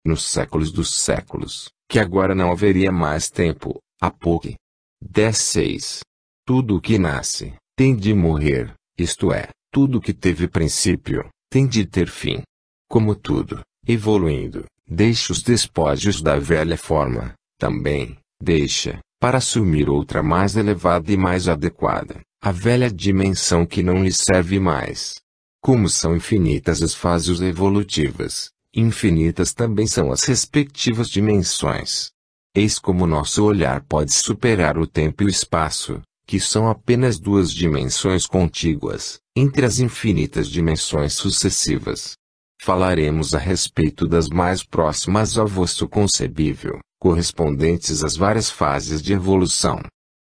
nos séculos dos séculos, que agora não haveria mais tempo, Apocalipse 10:6. Tudo o que nasce, tem de morrer, isto é, tudo o que teve princípio, tem de ter fim. Como tudo, evoluindo, deixa os despojos da velha forma, também, deixa, para assumir outra mais elevada e mais adequada, a velha dimensão que não lhe serve mais. Como são infinitas as fases evolutivas, infinitas também são as respectivas dimensões. Eis como nosso olhar pode superar o tempo e o espaço, que são apenas duas dimensões contíguas, entre as infinitas dimensões sucessivas. Falaremos a respeito das mais próximas ao vosso concebível, correspondentes às várias fases de evolução.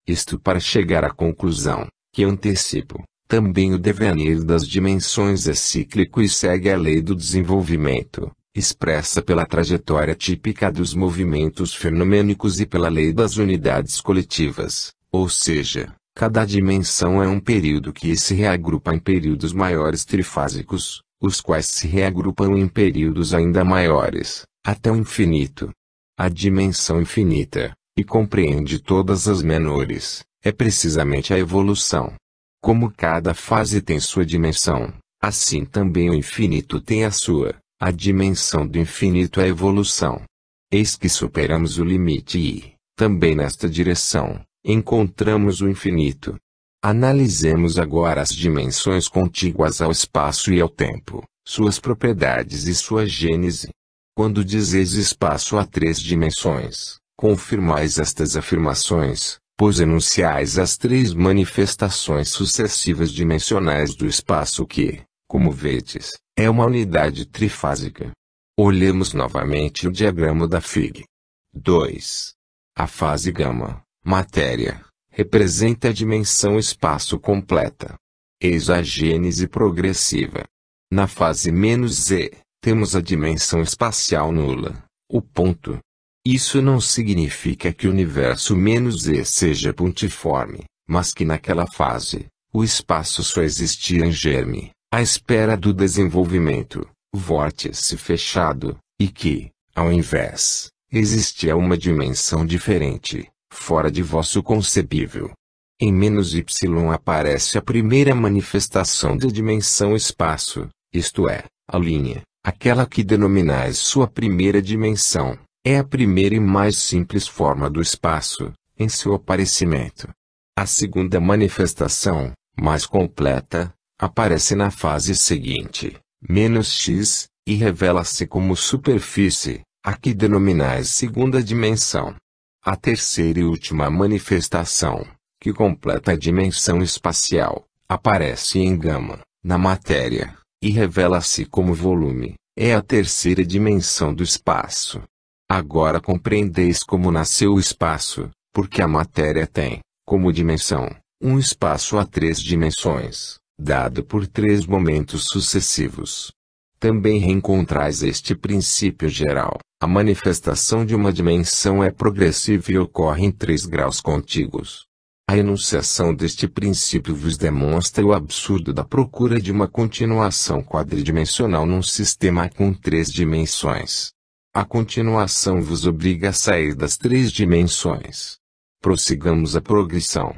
Isto para chegar à conclusão, que antecipo, também o devenir das dimensões é cíclico e segue a lei do desenvolvimento, expressa pela trajetória típica dos movimentos fenomênicos e pela lei das unidades coletivas, ou seja, cada dimensão é um período que se reagrupa em períodos maiores trifásicos, os quais se reagrupam em períodos ainda maiores, até o infinito. A dimensão infinita, que compreende todas as menores, é precisamente a evolução. Como cada fase tem sua dimensão, assim também o infinito tem a sua. A dimensão do infinito é a evolução. Eis que superamos o limite e, também nesta direção, encontramos o infinito. Analisemos agora as dimensões contíguas ao espaço e ao tempo, suas propriedades e sua gênese. Quando dizeis espaço há três dimensões, confirmais estas afirmações, pois enunciais as três manifestações sucessivas dimensionais do espaço que, como vedes, é uma unidade trifásica. Olhemos novamente o diagrama da Fig. 2. A fase gama, matéria, representa a dimensão espaço completa. Eis a gênese progressiva. Na fase -z, temos a dimensão espacial nula, o ponto. Isso não significa que o universo -z seja pontiforme, mas que naquela fase, o espaço só existia em germe, à espera do desenvolvimento, vórtice fechado, e que, ao invés, existia uma dimensão diferente, fora de vosso concebível. Em -y aparece a primeira manifestação da dimensão espaço, isto é, a linha, aquela que denominais sua primeira dimensão, é a primeira e mais simples forma do espaço, em seu aparecimento. A segunda manifestação, mais completa, aparece na fase seguinte, -x, e revela-se como superfície, a que denominais segunda dimensão. A terceira e última manifestação, que completa a dimensão espacial, aparece em gama, na matéria, e revela-se como volume, é a terceira dimensão do espaço. Agora compreendeis como nasceu o espaço, porque a matéria tem, como dimensão, um espaço a três dimensões, dado por três momentos sucessivos. Também reencontrais este princípio geral. A manifestação de uma dimensão é progressiva e ocorre em 3 graus contíguos. A enunciação deste princípio vos demonstra o absurdo da procura de uma continuação quadridimensional num sistema com 3 dimensões. A continuação vos obriga a sair das 3 dimensões. Prossigamos a progressão.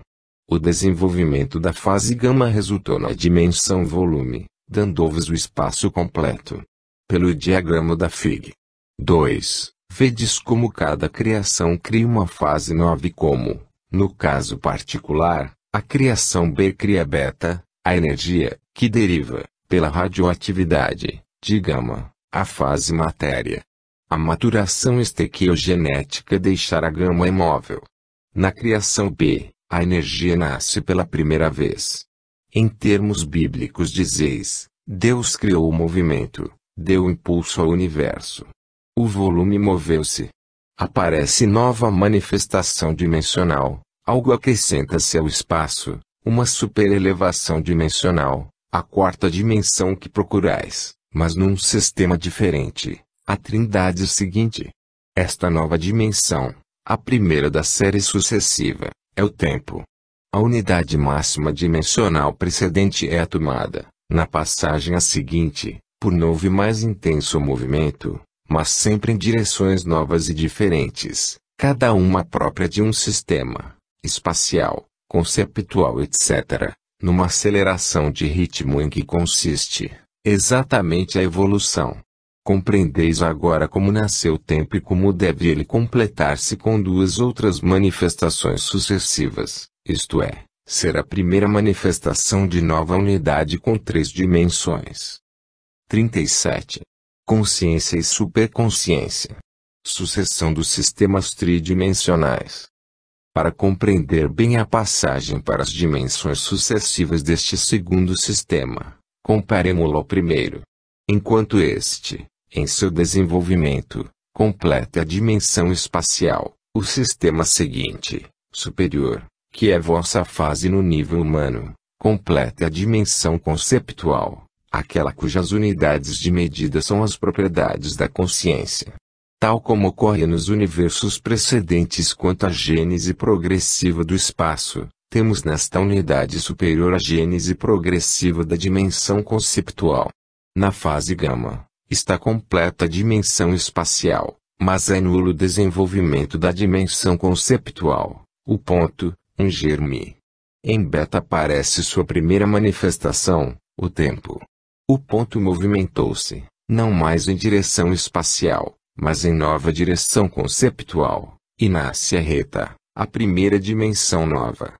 O desenvolvimento da fase gama resultou na dimensão volume, dando-vos o espaço completo. Pelo diagrama da Fig. 2. Vedes como cada criação cria uma fase nova e como, no caso particular, a criação B cria beta, a energia, que deriva, pela radioatividade, de gama, a fase matéria. A maturação estequiogenética deixará a gama imóvel. Na criação B, a energia nasce pela primeira vez. Em termos bíblicos dizeis, Deus criou o movimento, deu impulso ao universo. O volume moveu-se. Aparece nova manifestação dimensional, algo acrescenta-se ao espaço, uma superelevação dimensional, a quarta dimensão que procurais, mas num sistema diferente, a trindade seguinte. Esta nova dimensão, a primeira da série sucessiva, é o tempo. A unidade máxima dimensional precedente é tomada, na passagem a seguinte, por novo e mais intenso movimento, mas sempre em direções novas e diferentes, cada uma própria de um sistema espacial, conceptual, etc., numa aceleração de ritmo em que consiste exatamente a evolução. Compreendeis agora como nasceu o tempo e como deve ele completar-se com duas outras manifestações sucessivas, isto é, ser a primeira manifestação de nova unidade com 3 dimensões. 37. Consciência e superconsciência. Sucessão dos sistemas tridimensionais. Para compreender bem a passagem para as dimensões sucessivas deste segundo sistema, comparemo-lo ao primeiro. Enquanto este, em seu desenvolvimento, completa a dimensão espacial, o sistema seguinte, superior, que é vossa fase no nível humano, completa a dimensão conceptual, aquela cujas unidades de medida são as propriedades da consciência. Tal como ocorre nos universos precedentes quanto à gênese progressiva do espaço, temos nesta unidade superior a gênese progressiva da dimensão conceptual. Na fase gama, está completa a dimensão espacial, mas é nulo o desenvolvimento da dimensão conceptual, o ponto, um germe. Em beta aparece sua primeira manifestação, o tempo. O ponto movimentou-se, não mais em direção espacial, mas em nova direção conceptual, e nasce a reta, a primeira dimensão nova.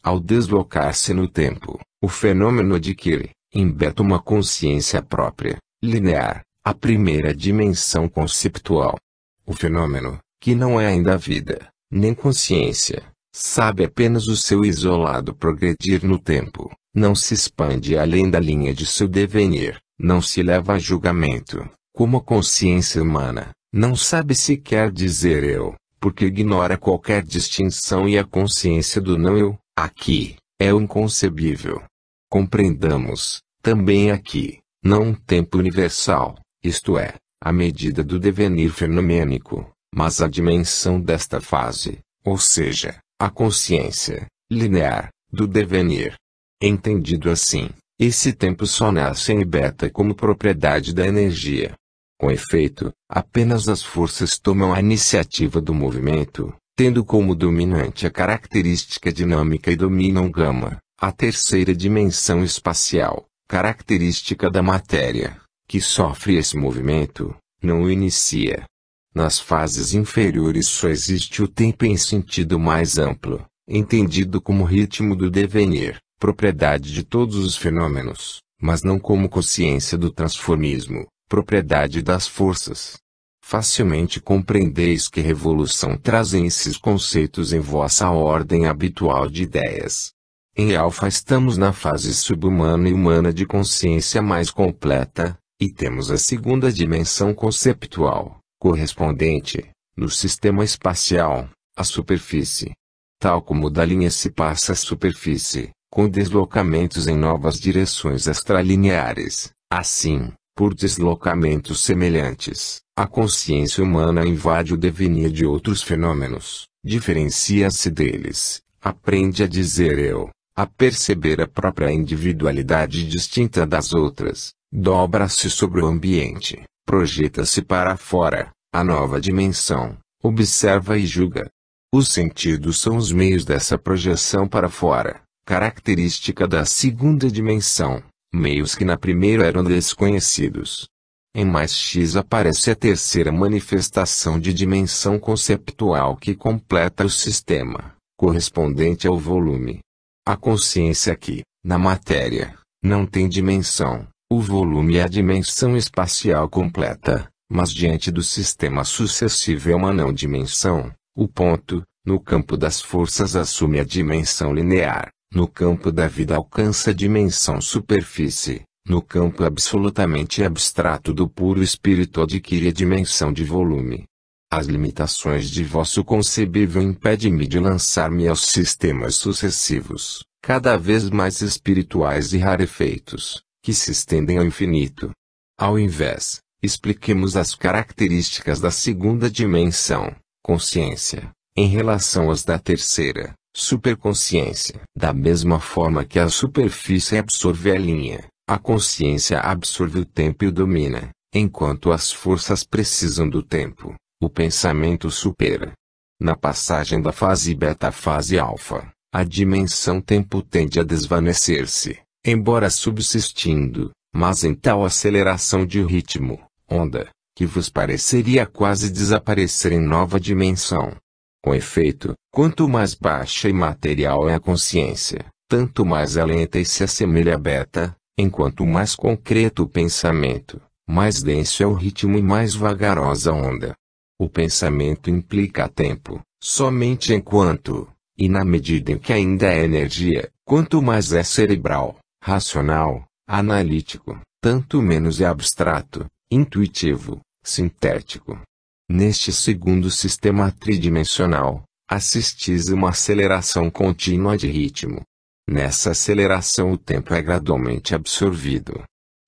Ao deslocar-se no tempo, o fenômeno adquire, em beta, uma consciência própria, linear, a primeira dimensão conceptual. O fenômeno, que não é ainda vida, nem consciência, sabe apenas o seu isolado progredir no tempo, não se expande além da linha de seu devenir, não se leva a julgamento, como a consciência humana. Não sabe sequer dizer eu, porque ignora qualquer distinção e a consciência do não eu, aqui, é o inconcebível. Compreendamos, também aqui, não um tempo universal, isto é, a medida do devenir fenomênico, mas a dimensão desta fase, ou seja, a consciência, linear, do devenir. Entendido assim, esse tempo só nasce em beta como propriedade da energia. Com efeito, apenas as forças tomam a iniciativa do movimento, tendo como dominante a característica dinâmica e dominam gama, a terceira dimensão espacial, característica da matéria, que sofre esse movimento, não o inicia. Nas fases inferiores só existe o tempo em sentido mais amplo, entendido como ritmo do devenir, propriedade de todos os fenômenos, mas não como consciência do transformismo, propriedade das forças. Facilmente compreendeis que revolução trazem esses conceitos em vossa ordem habitual de ideias. Em alfa estamos na fase subhumana e humana de consciência mais completa, e temos a segunda dimensão conceptual, correspondente, no sistema espacial, à superfície. Tal como da linha se passa à superfície, com deslocamentos em novas direções extralineares, assim, por deslocamentos semelhantes, a consciência humana invade o devenir de outros fenômenos, diferencia-se deles, aprende a dizer eu, a perceber a própria individualidade distinta das outras, dobra-se sobre o ambiente, projeta-se para fora, a nova dimensão, observa e julga. Os sentidos são os meios dessa projeção para fora, característica da segunda dimensão. Meios que na primeira eram desconhecidos. Em mais X aparece a terceira manifestação de dimensão conceptual que completa o sistema, correspondente ao volume. A consciência que, na matéria, não tem dimensão, o volume é a dimensão espacial completa, mas diante do sistema sucessivo é uma não dimensão, o ponto, no campo das forças assume a dimensão linear. No campo da vida alcança a dimensão superfície, no campo absolutamente abstrato do puro espírito adquire a dimensão de volume. As limitações de vosso concebível impedem-me de lançar-me aos sistemas sucessivos, cada vez mais espirituais e rarefeitos, que se estendem ao infinito. Ao invés, expliquemos as características da segunda dimensão, consciência, em relação às da terceira, superconsciência. Da mesma forma que a superfície absorve a linha, a consciência absorve o tempo e o domina, Enquanto as forças precisam do tempo, o pensamento supera. Na passagem da fase beta à fase alfa, a dimensão tempo tende a desvanecer-se, embora subsistindo, mas em tal aceleração de ritmo, onda, que vos pareceria quase desaparecer em nova dimensão. Com efeito, quanto mais baixa e material é a consciência, tanto mais ela lenta e se assemelha a beta, enquanto mais concreto o pensamento, mais denso é o ritmo e mais vagarosa a onda. O pensamento implica tempo, somente enquanto, e na medida em que ainda é energia, quanto mais é cerebral, racional, analítico, tanto menos é abstrato, intuitivo, sintético. Neste segundo sistema tridimensional, assistis a uma aceleração contínua de ritmo. Nessa aceleração o tempo é gradualmente absorvido.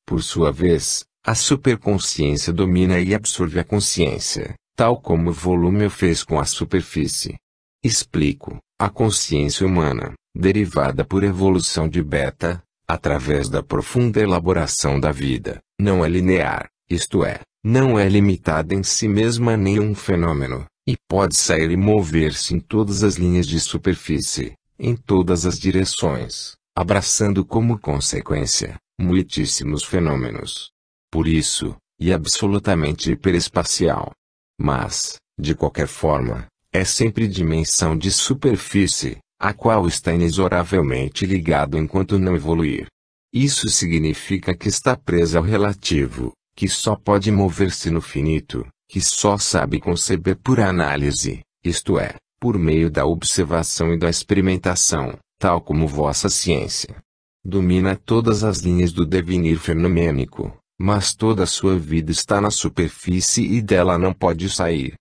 Por sua vez, a superconsciência domina e absorve a consciência, tal como o volume o fez com a superfície. Explico, a consciência humana, derivada por evolução de beta, através da profunda elaboração da vida, não é linear, isto é, não é limitada em si mesma a nenhum fenômeno, e pode sair e mover-se em todas as linhas de superfície, em todas as direções, abraçando como consequência, muitíssimos fenômenos. Por isso, e absolutamente hiperespacial. Mas, de qualquer forma, é sempre dimensão de superfície, a qual está inexoravelmente ligado enquanto não evoluir. Isso significa que está presa ao relativo, que só pode mover-se no finito, que só sabe conceber por análise, isto é, por meio da observação e da experimentação, tal como vossa ciência. Domina todas as linhas do devenir fenomênico, mas toda a sua vida está na superfície e dela não pode sair.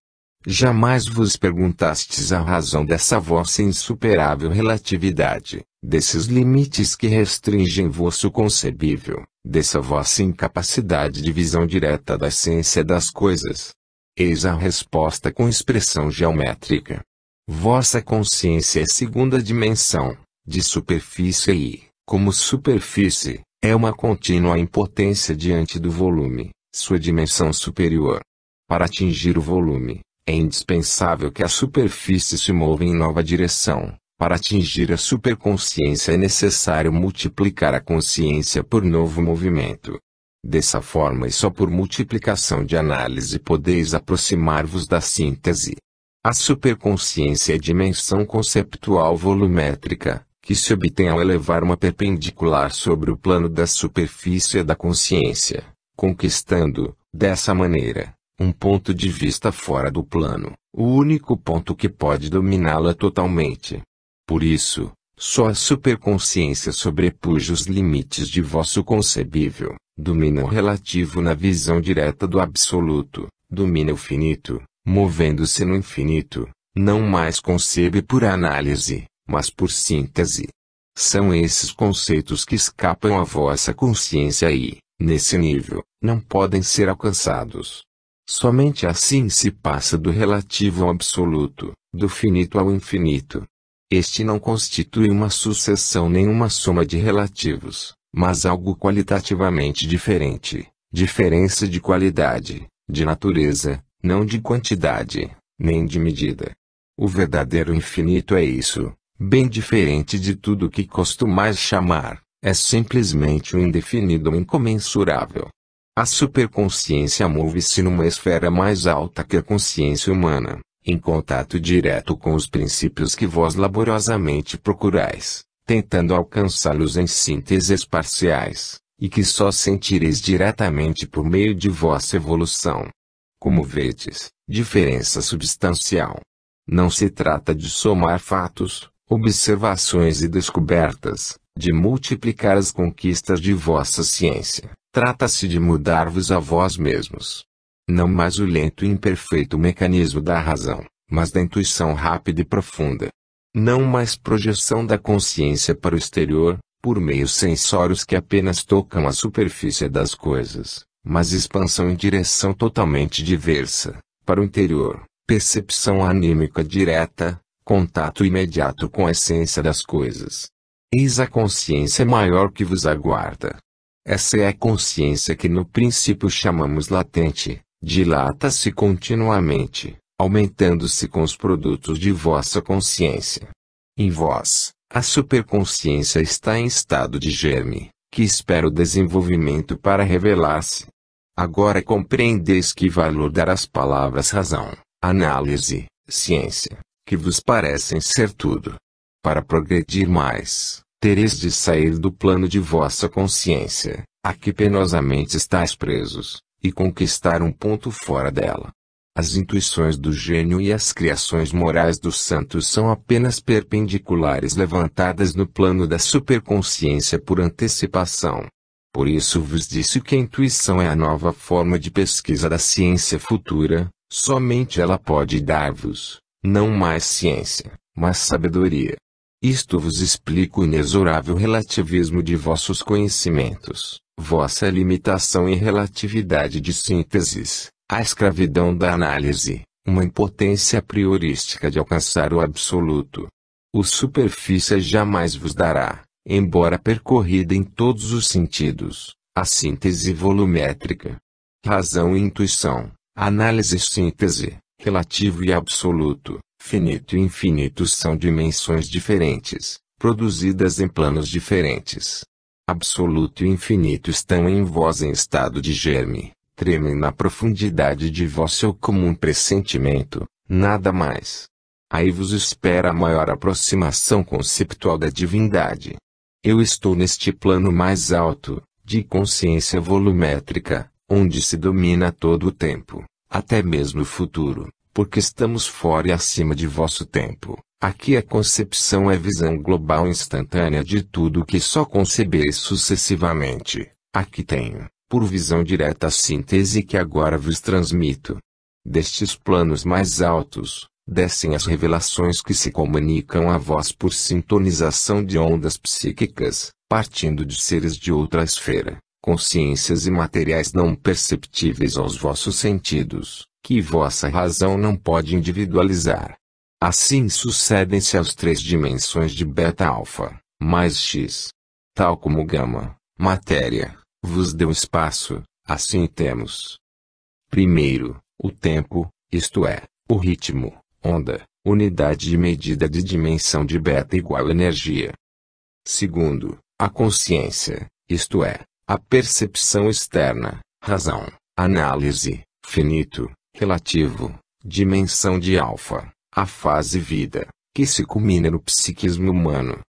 Jamais vos perguntastes a razão dessa vossa insuperável relatividade, desses limites que restringem vosso concebível, dessa vossa incapacidade de visão direta da essência das coisas. Eis a resposta com expressão geométrica. Vossa consciência é segunda dimensão, de superfície e, como superfície, é uma contínua impotência diante do volume, sua dimensão superior. Para atingir o volume, é indispensável que a superfície se mova em nova direção. Para atingir a superconsciência é necessário multiplicar a consciência por novo movimento. Dessa forma e só por multiplicação de análise podeis aproximar-vos da síntese. A superconsciência é dimensão conceptual volumétrica, que se obtém ao elevar uma perpendicular sobre o plano da superfície da consciência, conquistando, dessa maneira, um ponto de vista fora do plano, o único ponto que pode dominá-la totalmente. Por isso, só a superconsciência sobrepuja os limites de vosso concebível, domina o relativo na visão direta do absoluto, domina o finito, movendo-se no infinito, não mais concebe por análise, mas por síntese. São esses conceitos que escapam à vossa consciência e, nesse nível, não podem ser alcançados. Somente assim se passa do relativo ao absoluto, do finito ao infinito. Este não constitui uma sucessão nem uma soma de relativos, mas algo qualitativamente diferente, diferença de qualidade, de natureza, não de quantidade, nem de medida. O verdadeiro infinito é isso, bem diferente de tudo que costumais chamar, é simplesmente o indefinido ou incomensurável. A superconsciência move-se numa esfera mais alta que a consciência humana, em contato direto com os princípios que vós laboriosamente procurais, tentando alcançá-los em sínteses parciais, e que só sentireis diretamente por meio de vossa evolução. Como vedes, diferença substancial. Não se trata de somar fatos, observações e descobertas, de multiplicar as conquistas de vossa ciência. Trata-se de mudar-vos a vós mesmos. Não mais o lento e imperfeito mecanismo da razão, mas da intuição rápida e profunda. Não mais projeção da consciência para o exterior, por meios sensórios que apenas tocam a superfície das coisas, mas expansão em direção totalmente diversa, para o interior, percepção anímica direta, contato imediato com a essência das coisas. Eis a consciência maior que vos aguarda. Essa é a consciência que no princípio chamamos latente, dilata-se continuamente, aumentando-se com os produtos de vossa consciência. Em vós, a superconsciência está em estado de germe, que espera o desenvolvimento para revelar-se. Agora compreendeis que valor dar às palavras razão, análise, ciência, que vos parecem ser tudo. Para progredir mais, tereis de sair do plano de vossa consciência, a que penosamente estáis presos, e conquistar um ponto fora dela. As intuições do gênio e as criações morais dos santos são apenas perpendiculares levantadas no plano da superconsciência por antecipação. Por isso vos disse que a intuição é a nova forma de pesquisa da ciência futura, somente ela pode dar-vos, não mais ciência, mas sabedoria. Isto vos explica o inexorável relativismo de vossos conhecimentos, vossa limitação e relatividade de sínteses, a escravidão da análise, uma impotência priorística de alcançar o absoluto. O superfície jamais vos dará, embora percorrida em todos os sentidos, a síntese volumétrica. Razão e intuição, análise e síntese, relativo e absoluto, finito e infinito são dimensões diferentes, produzidas em planos diferentes. Absoluto e infinito estão em vós em estado de germe, tremem na profundidade de vosso comum pressentimento, nada mais. Aí vos espera a maior aproximação conceptual da divindade. Eu estou neste plano mais alto, de consciência volumétrica, onde se domina todo o tempo, até mesmo o futuro, porque estamos fora e acima de vosso tempo. Aqui a concepção é visão global instantânea de tudo o que só concebeis sucessivamente. Aqui tenho, por visão direta, a síntese que agora vos transmito. Destes planos mais altos, descem as revelações que se comunicam a vós por sintonização de ondas psíquicas, partindo de seres de outra esfera, consciências imateriais não perceptíveis aos vossos sentidos, que vossa razão não pode individualizar. Assim sucedem-se as três dimensões de beta-alfa, mais x. Tal como gama, matéria, vos deu espaço, assim temos. Primeiro, o tempo, isto é, o ritmo, onda, unidade de medida de dimensão de beta igual energia. Segundo, a consciência, isto é, a percepção externa, razão, análise, finito, relativo, dimensão de alfa, a fase vida, que se culmina no psiquismo humano.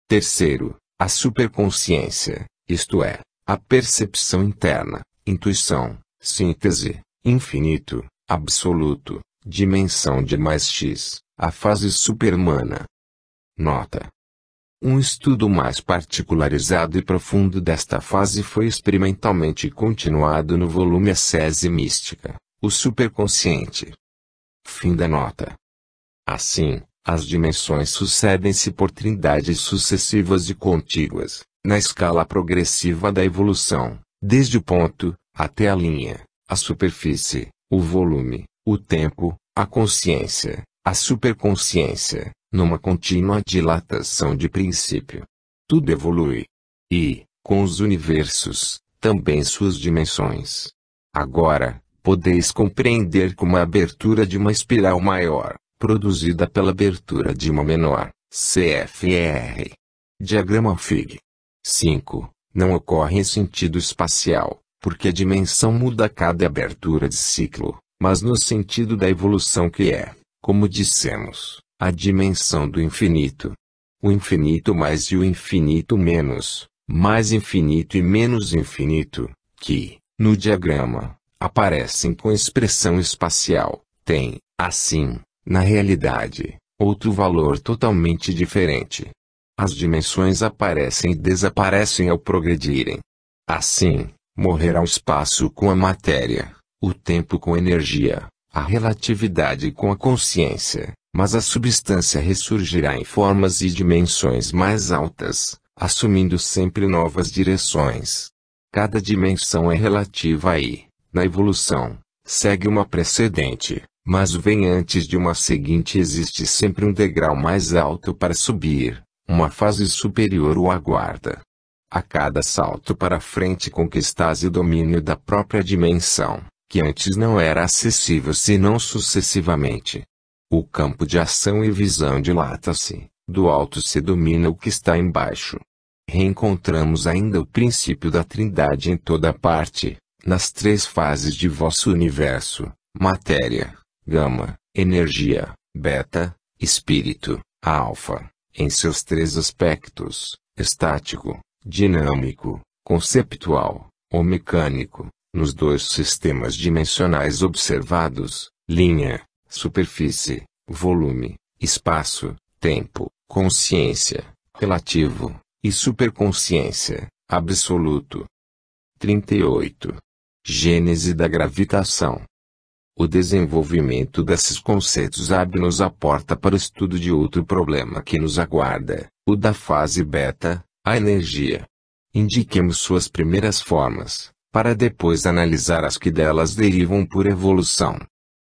Terceiro, a superconsciência, isto é, a percepção interna, intuição, síntese, infinito, absoluto, dimensão de mais x, a fase superhumana. Nota: um estudo mais particularizado e profundo desta fase foi experimentalmente continuado no volume Ascese Mística, o Superconsciente. Fim da nota. Assim, as dimensões sucedem-se por trindades sucessivas e contíguas, na escala progressiva da evolução, desde o ponto, até a linha, a superfície, o volume, o tempo, a consciência, a superconsciência, numa contínua dilatação de princípio. Tudo evolui. E, com os universos, também suas dimensões. Agora, podeis compreender como a abertura de uma espiral maior, produzida pela abertura de uma menor, CFR. Diagrama Fig. 5. Não ocorre em sentido espacial, porque a dimensão muda a cada abertura de ciclo, mas no sentido da evolução que é, como dissemos, a dimensão do infinito. O infinito mais e o infinito menos, mais infinito e menos infinito, que, no diagrama, aparecem com expressão espacial, têm, assim, na realidade, outro valor totalmente diferente. As dimensões aparecem e desaparecem ao progredirem. Assim, morrerá o espaço com a matéria, o tempo com a energia, a relatividade com a consciência, mas a substância ressurgirá em formas e dimensões mais altas, assumindo sempre novas direções. Cada dimensão é relativa e, na evolução, segue uma precedente, mas vem antes de uma seguinte. Existe sempre um degrau mais alto para subir, uma fase superior o aguarda. A cada salto para frente conquistas o domínio da própria dimensão, que antes não era acessível senão sucessivamente. O campo de ação e visão dilata-se, do alto se domina o que está embaixo. Reencontramos ainda o princípio da Trindade em toda parte, nas três fases de vosso universo: matéria, gama, energia, beta, espírito, alfa, em seus três aspectos: estático, dinâmico, conceptual, ou mecânico, nos dois sistemas dimensionais observados: linha, superfície, volume, espaço, tempo, consciência, relativo, e superconsciência, absoluto. 38. Gênese da gravitação. O desenvolvimento desses conceitos abre-nos a porta para o estudo de outro problema que nos aguarda, o da fase beta, a energia. Indiquemos suas primeiras formas, para depois analisar as que delas derivam por evolução.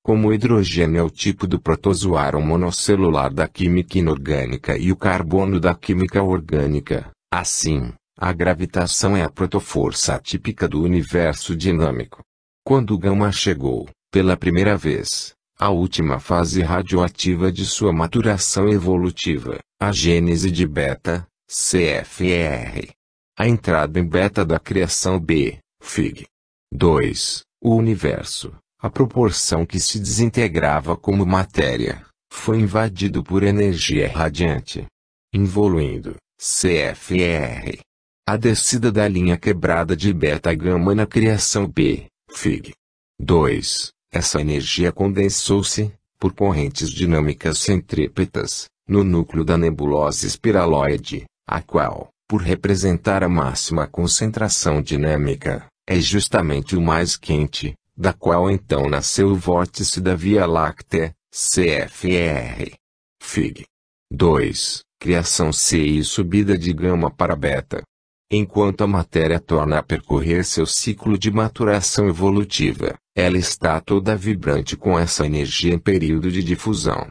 Como o hidrogênio é o tipo do protozoário monocelular da química inorgânica e o carbono da química orgânica, assim, a gravitação é a protoforça típica do universo dinâmico. Quando o gama chegou, pela primeira vez, à última fase radioativa de sua maturação evolutiva, a gênese de beta, CFR. A entrada em beta da criação B, Fig. 2. O universo, a proporção que se desintegrava como matéria, foi invadido por energia radiante. Evoluindo, CFR. A descida da linha quebrada de beta-gama na criação B, Fig. 2. Essa energia condensou-se, por correntes dinâmicas centrípetas, no núcleo da nebulosa espiraloide, a qual, por representar a máxima concentração dinâmica, é justamente o mais quente, da qual então nasceu o vórtice da Via Láctea, CFR. Fig. 2. Criação C e subida de gama para beta. Enquanto a matéria torna a percorrer seu ciclo de maturação evolutiva, ela está toda vibrante com essa energia em período de difusão.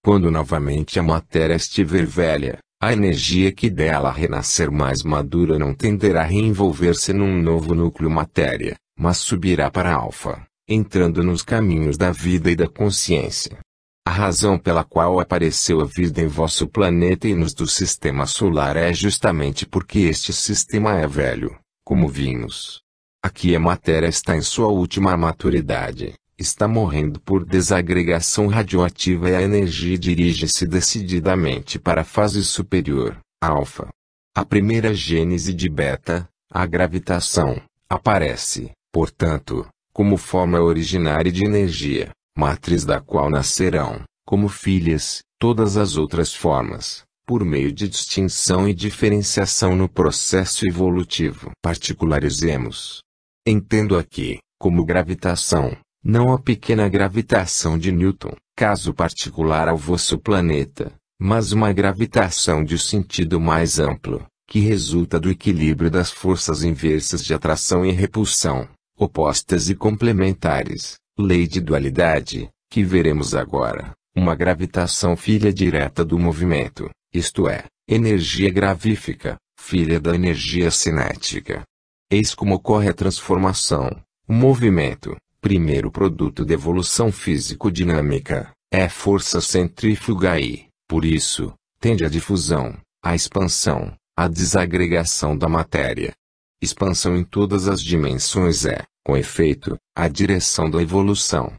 Quando novamente a matéria estiver velha, a energia que dela renascer mais madura não tenderá a reenvolver-se num novo núcleo matéria, mas subirá para alfa, entrando nos caminhos da vida e da consciência. A razão pela qual apareceu a vida em vosso planeta e nos do sistema solar é justamente porque este sistema é velho, como vimos. Aqui a matéria está em sua última maturidade, está morrendo por desagregação radioativa e a energia dirige-se decididamente para a fase superior, alfa. A primeira gênese de beta, a gravitação, aparece, portanto, como forma originária de energia, matriz da qual nascerão, como filhas, todas as outras formas, por meio de distinção e diferenciação no processo evolutivo. Particularizemos. Entendo aqui, como gravitação, não a pequena gravitação de Newton, caso particular ao vosso planeta, mas uma gravitação de sentido mais amplo, que resulta do equilíbrio das forças inversas de atração e repulsão, opostas e complementares, lei de dualidade, que veremos agora, uma gravitação filha direta do movimento, isto é, energia gravífica, filha da energia cinética. Eis como ocorre a transformação. O movimento, primeiro produto da evolução físico-dinâmica, é força centrífuga e, por isso, tende à difusão, à expansão, à desagregação da matéria. Expansão em todas as dimensões é, com efeito, a direção da evolução.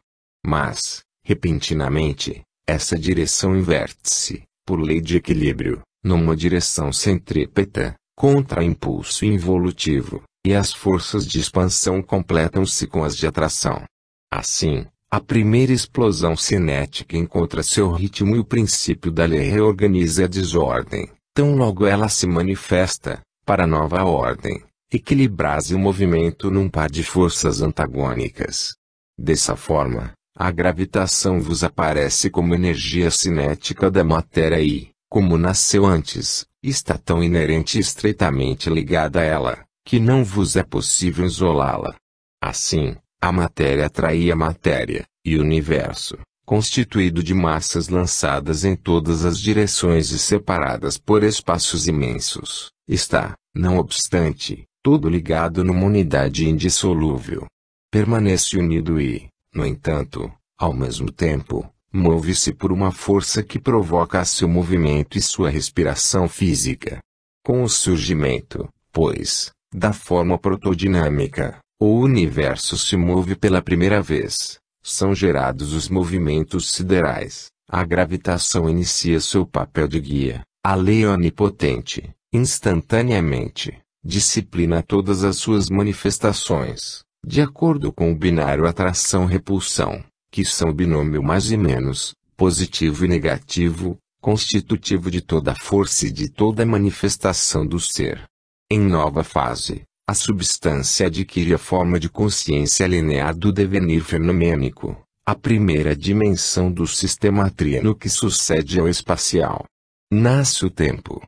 Mas, repentinamente, essa direção inverte-se, por lei de equilíbrio, numa direção centrípeta, contra impulso involutivo, e as forças de expansão completam-se com as de atração. Assim, a primeira explosão cinética encontra seu ritmo e o princípio da lei reorganiza a desordem, tão logo ela se manifesta, para a nova ordem, equilibrase o movimento num par de forças antagônicas. Dessa forma, a gravitação vos aparece como energia cinética da matéria e, como nasceu antes, está tão inerente e estreitamente ligada a ela, que não vos é possível isolá-la. Assim, a matéria atrai a matéria, e o universo, constituído de massas lançadas em todas as direções e separadas por espaços imensos, está, não obstante, todo ligado numa unidade indissolúvel. Permanece unido e, no entanto, ao mesmo tempo, move-se por uma força que provoca seu movimento e sua respiração física. Com o surgimento, pois, da forma protodinâmica, o universo se move pela primeira vez. São gerados os movimentos siderais, a gravitação inicia seu papel de guia, a lei onipotente, instantaneamente, disciplina todas as suas manifestações, de acordo com o binário atração-repulsão, que são o binômio mais e menos, positivo e negativo, constitutivo de toda força e de toda manifestação do ser. Em nova fase, a substância adquire a forma de consciência linear do devenir fenomênico, a primeira dimensão do sistema triano que sucede ao espacial. Nasce o tempo.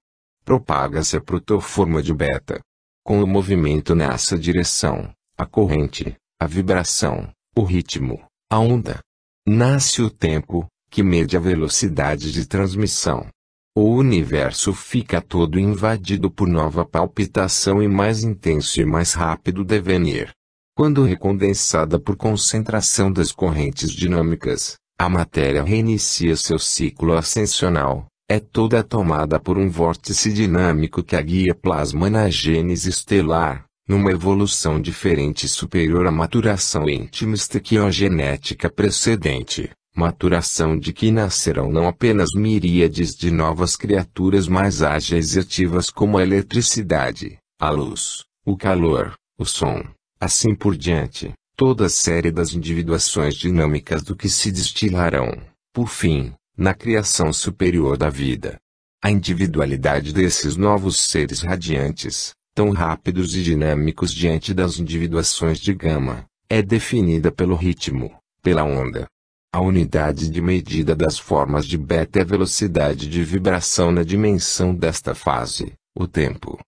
Propaga-se a protoforma de beta. Com o movimento nessa direção, a corrente, a vibração, o ritmo, a onda. Nasce o tempo, que mede a velocidade de transmissão. O universo fica todo invadido por nova palpitação e mais intenso e mais rápido devenir. Quando recondensada por concentração das correntes dinâmicas, a matéria reinicia seu ciclo ascensional, é toda tomada por um vórtice dinâmico que a guia plasma na gênese estelar, numa evolução diferente e superior à maturação íntima estequiogenética precedente. Maturação de que nascerão não apenas miríades de novas criaturas mais ágeis e ativas como a eletricidade, a luz, o calor, o som, assim por diante, toda a série das individuações dinâmicas do que se destilarão, por fim, na criação superior da vida. A individualidade desses novos seres radiantes, tão rápidos e dinâmicos diante das individuações de gama, é definida pelo ritmo, pela onda. A unidade de medida das formas de beta é a velocidade de vibração na dimensão desta fase, o tempo.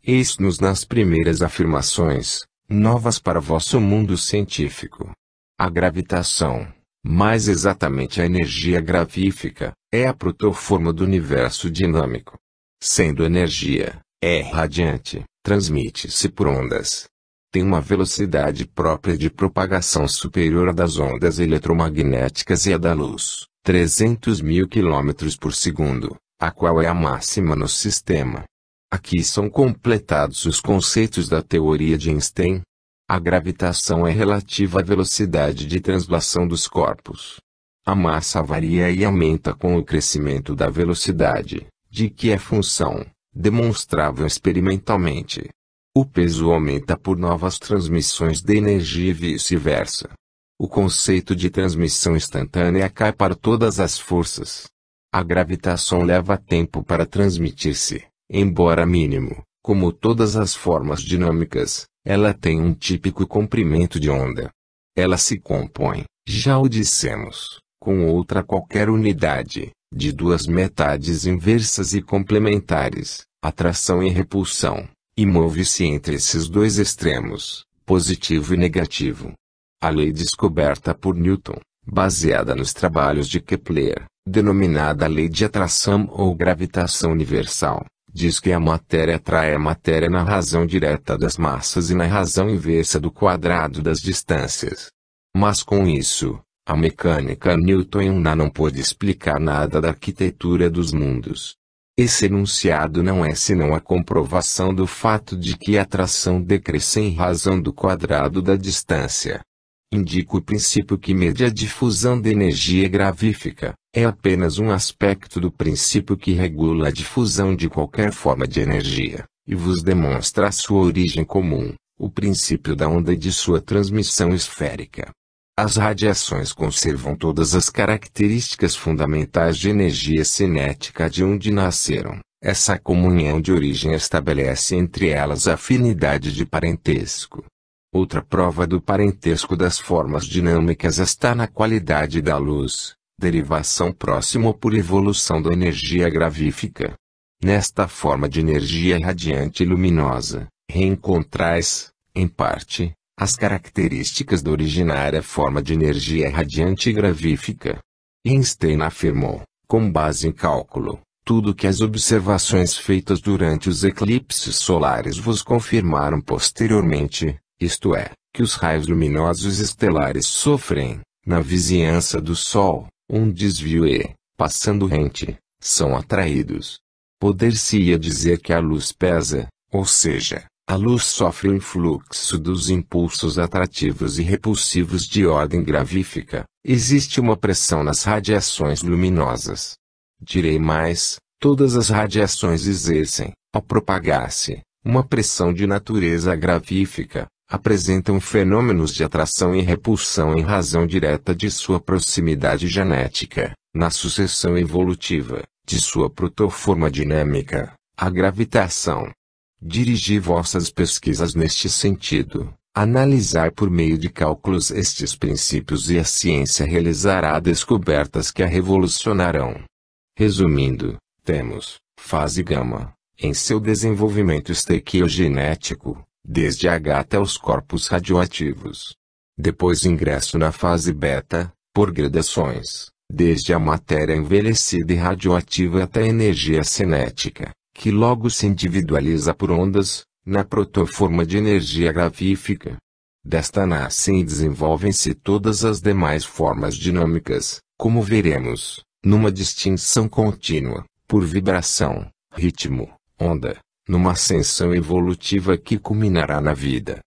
Eis-nos nas primeiras afirmações, novas para vosso mundo científico. A gravitação, mais exatamente a energia gravífica, é a protoforma do universo dinâmico. Sendo energia, é radiante, transmite-se por ondas. Tem uma velocidade própria de propagação superior à das ondas eletromagnéticas e à da luz, 300.000 km por segundo, a qual é a máxima no sistema. Aqui são completados os conceitos da teoria de Einstein. A gravitação é relativa à velocidade de translação dos corpos. A massa varia e aumenta com o crescimento da velocidade, de que é função, demonstrável experimentalmente. O peso aumenta por novas transmissões de energia e vice-versa. O conceito de transmissão instantânea cai para todas as forças. A gravitação leva tempo para transmitir-se, embora mínimo, como todas as formas dinâmicas, ela tem um típico comprimento de onda. Ela se compõe, já o dissemos, com outra qualquer unidade, de duas metades inversas e complementares, atração e repulsão. E move-se entre esses dois extremos, positivo e negativo. A lei descoberta por Newton, baseada nos trabalhos de Kepler, denominada lei de atração ou gravitação universal, diz que a matéria atrai a matéria na razão direta das massas e na razão inversa do quadrado das distâncias. Mas com isso, a mecânica newtoniana não pôde explicar nada da arquitetura dos mundos. Esse enunciado não é senão a comprovação do fato de que a atração decresce em razão do quadrado da distância. Indica o princípio que mede a difusão de energia gravífica, é apenas um aspecto do princípio que regula a difusão de qualquer forma de energia, e vos demonstra a sua origem comum, o princípio da onda e de sua transmissão esférica. As radiações conservam todas as características fundamentais de energia cinética de onde nasceram. Essa comunhão de origem estabelece entre elas a afinidade de parentesco. Outra prova do parentesco das formas dinâmicas está na qualidade da luz, derivação próxima por evolução da energia gravífica. Nesta forma de energia radiante e luminosa, reencontrais, em parte, as características da originária forma de energia radiante e gravífica. Einstein afirmou, com base em cálculo, tudo que as observações feitas durante os eclipses solares vos confirmaram posteriormente, isto é, que os raios luminosos estelares sofrem, na vizinhança do Sol, um desvio e, passando rente, são atraídos. Poder-se-ia dizer que a luz pesa, ou seja, a luz sofre o influxo dos impulsos atrativos e repulsivos de ordem gravífica. Existe uma pressão nas radiações luminosas. Direi mais, todas as radiações exercem, ao propagar-se, uma pressão de natureza gravífica, apresentam fenômenos de atração e repulsão em razão direta de sua proximidade genética, na sucessão evolutiva, de sua protoforma dinâmica, a gravitação. Dirigi vossas pesquisas neste sentido, analisar por meio de cálculos estes princípios e a ciência realizará descobertas que a revolucionarão. Resumindo, temos, fase gama, em seu desenvolvimento estequiogenético, desde H até os corpos radioativos. Depois ingresso na fase beta, por gradações, desde a matéria envelhecida e radioativa até a energia cinética, que logo se individualiza por ondas, na protoforma de energia gravífica. Desta nascem e desenvolvem-se todas as demais formas dinâmicas, como veremos, numa distinção contínua, por vibração, ritmo, onda, numa ascensão evolutiva que culminará na vida.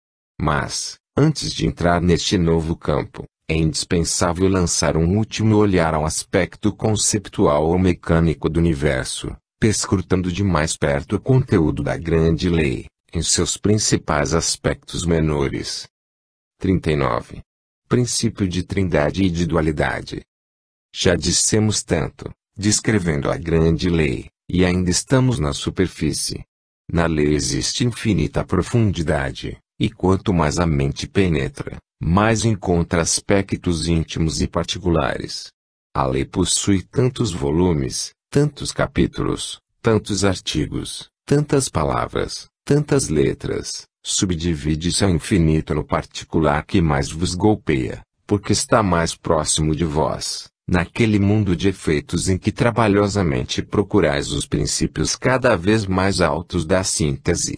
Mas, antes de entrar neste novo campo, é indispensável lançar um último olhar ao aspecto conceptual ou mecânico do universo, perscrutando de mais perto o conteúdo da grande lei, em seus principais aspectos menores. 39. Princípio de trindade e de dualidade. Já dissemos tanto, descrevendo a grande lei, e ainda estamos na superfície. Na lei existe infinita profundidade, e quanto mais a mente penetra, mais encontra aspectos íntimos e particulares. A lei possui tantos volumes, tantos capítulos, tantos artigos, tantas palavras, tantas letras, subdivide-se ao infinito no particular que mais vos golpeia, porque está mais próximo de vós, naquele mundo de efeitos em que trabalhosamente procurais os princípios cada vez mais altos da síntese.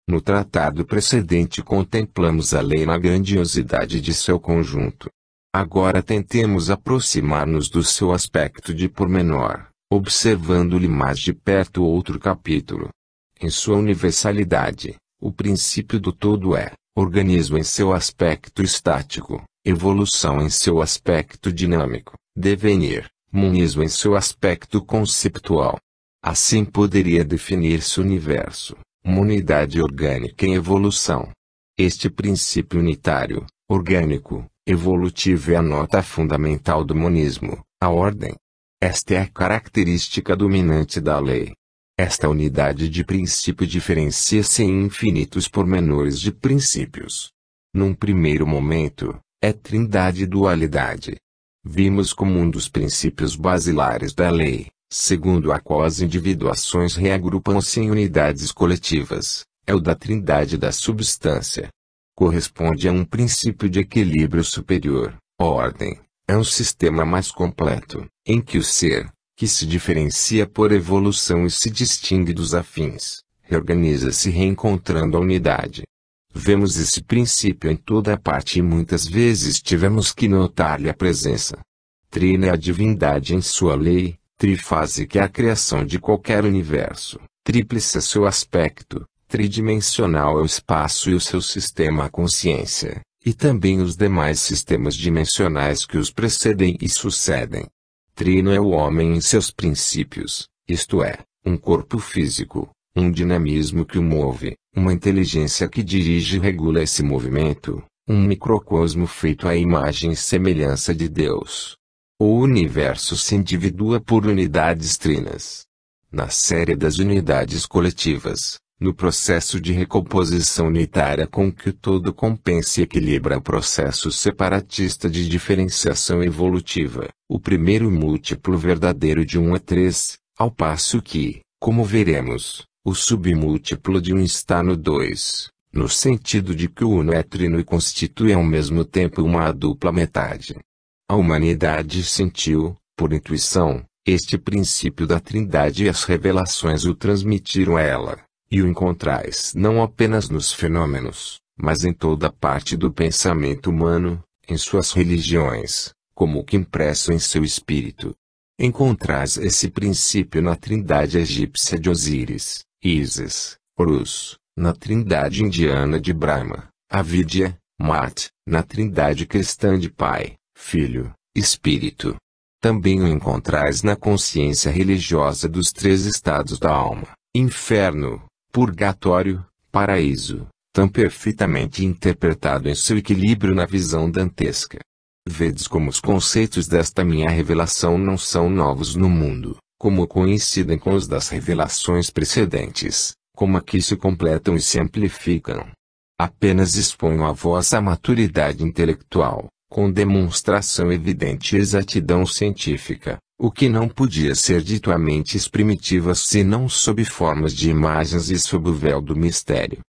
No tratado precedente contemplamos a lei na grandiosidade de seu conjunto. Agora tentemos aproximar-nos do seu aspecto de pormenor, observando-lhe mais de perto outro capítulo. Em sua universalidade, o princípio do todo é, organismo em seu aspecto estático, evolução em seu aspecto dinâmico, devenir, monismo em seu aspecto conceptual. Assim poderia definir-se o universo, uma unidade orgânica em evolução. Este princípio unitário, orgânico, evolutivo é a nota fundamental do monismo, a ordem. Esta é a característica dominante da lei. Esta unidade de princípio diferencia-se em infinitos pormenores de princípios. Num primeiro momento, é trindade e dualidade. Vimos como um dos princípios basilares da lei, segundo a qual as individuações reagrupam-se em unidades coletivas, é o da trindade da substância. Corresponde a um princípio de equilíbrio superior, ordem, é um sistema mais completo, em que o ser, que se diferencia por evolução e se distingue dos afins, reorganiza-se reencontrando a unidade. Vemos esse princípio em toda a parte e muitas vezes tivemos que notar-lhe a presença. Trina é a divindade em sua lei, trifásica é a criação de qualquer universo, tríplice é seu aspecto, tridimensional é o espaço e o seu sistema a consciência, e também os demais sistemas dimensionais que os precedem e sucedem. Trino é o homem em seus princípios, isto é, um corpo físico, um dinamismo que o move, uma inteligência que dirige e regula esse movimento, um microcosmo feito à imagem e semelhança de Deus. O universo se individua por unidades trinas. Na série das unidades coletivas, no processo de recomposição unitária com que o todo compensa e equilibra o processo separatista de diferenciação evolutiva, o primeiro múltiplo verdadeiro de 1 é 3, ao passo que, como veremos, o submúltiplo de 1 está no 2, no sentido de que o uno é trino e constitui ao mesmo tempo uma dupla metade. A humanidade sentiu, Por intuição, este princípio da Trindade e as revelações o transmitiram a ela, e o encontrais não apenas nos fenômenos, mas em toda parte do pensamento humano, em suas religiões, como que impresso em seu espírito. Encontrais esse princípio na Trindade egípcia de Osíris, Ísis, Horus, na Trindade indiana de Brahma, Avidya, Mat, na Trindade cristã de Pai, Filho, Espírito. Também o encontrais na consciência religiosa dos três estados da alma, inferno, purgatório, paraíso, tão perfeitamente interpretado em seu equilíbrio na visão dantesca. Vedes como os conceitos desta minha revelação não são novos no mundo, como coincidem com os das revelações precedentes, como aqui se completam e se amplificam. Apenas exponho a vossa maturidade intelectual, com demonstração evidente e exatidão científica, o que não podia ser dito a mentes primitivas senão sob formas de imagens e sob o véu do mistério.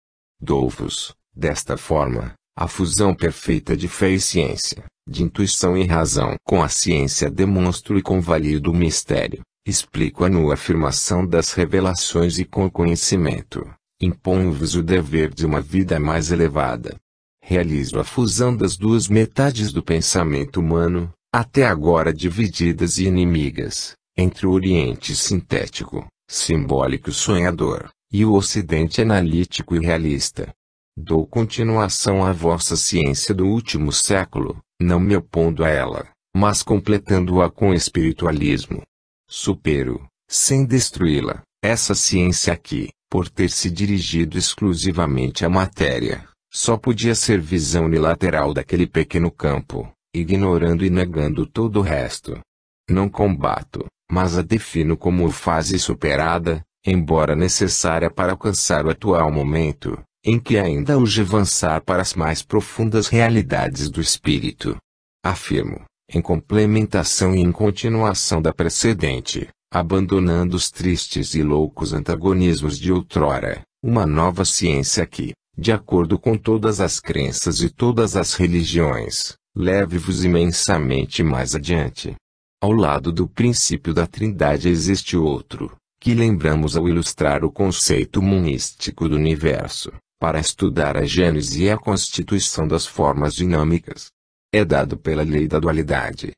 Dou-vos, desta forma, a fusão perfeita de fé e ciência, de intuição e razão. Com a ciência demonstro e convalido o mistério, explico a nua afirmação das revelações e com o conhecimento, imponho-vos o dever de uma vida mais elevada. Realizo a fusão das duas metades do pensamento humano, até agora divididas e inimigas, entre o Oriente sintético, simbólico e sonhador, e o Ocidente analítico e realista. Dou continuação à vossa ciência do último século, não me opondo a ela, mas completando-a com espiritualismo. Supero, sem destruí-la, essa ciência que, por ter se dirigido exclusivamente à matéria, só podia ser visão unilateral daquele pequeno campo, ignorando e negando todo o resto. Não combato, mas a defino como fase superada, embora necessária para alcançar o atual momento, em que ainda urge avançar para as mais profundas realidades do espírito. Afirmo, em complementação e em continuação da precedente, abandonando os tristes e loucos antagonismos de outrora, uma nova ciência que, de acordo com todas as crenças e todas as religiões, leve-vos imensamente mais adiante. Ao lado do princípio da Trindade existe outro, que lembramos ao ilustrar o conceito monístico do universo, para estudar a gênese e a constituição das formas dinâmicas. É dado pela lei da dualidade.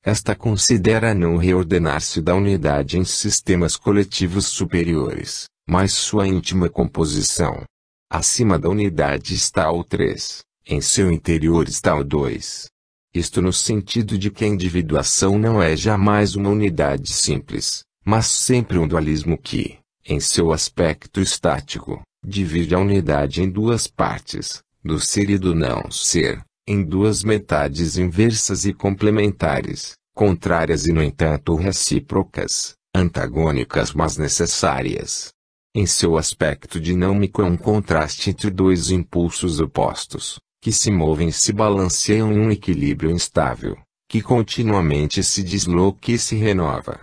Esta considera não reordenar-se da unidade em sistemas coletivos superiores, mas sua íntima composição. Acima da unidade está o 3, em seu interior está o 2. Isto no sentido de que a individuação não é jamais uma unidade simples, mas sempre um dualismo que, em seu aspecto estático, divide a unidade em duas partes, do ser e do não ser, em duas metades inversas e complementares, contrárias e no entanto recíprocas, antagônicas mas necessárias. Em seu aspecto dinâmico é um contraste entre dois impulsos opostos, que se movem e se balanceiam em um equilíbrio instável, que continuamente se desloca e se renova.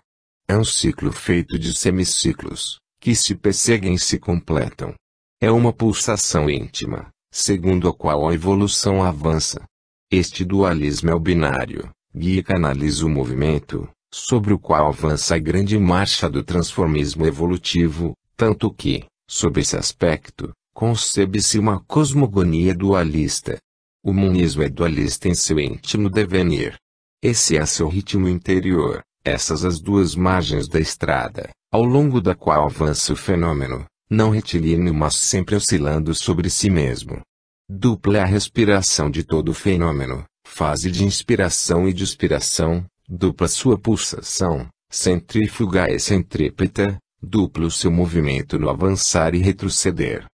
É um ciclo feito de semiciclos, que se perseguem e se completam. É uma pulsação íntima, segundo a qual a evolução avança. Este dualismo é o binário, guia e canaliza o movimento, sobre o qual avança a grande marcha do transformismo evolutivo, tanto que, sob esse aspecto, concebe-se uma cosmogonia dualista. O monismo é dualista em seu íntimo devenir. Esse é seu ritmo interior, essas as duas margens da estrada, ao longo da qual avança o fenômeno, não retilíneo mas sempre oscilando sobre si mesmo. Dupla é a respiração de todo fenômeno, fase de inspiração e de expiração, dupla sua pulsação, centrífuga e centrípeta, duplo seu movimento no avançar e retroceder.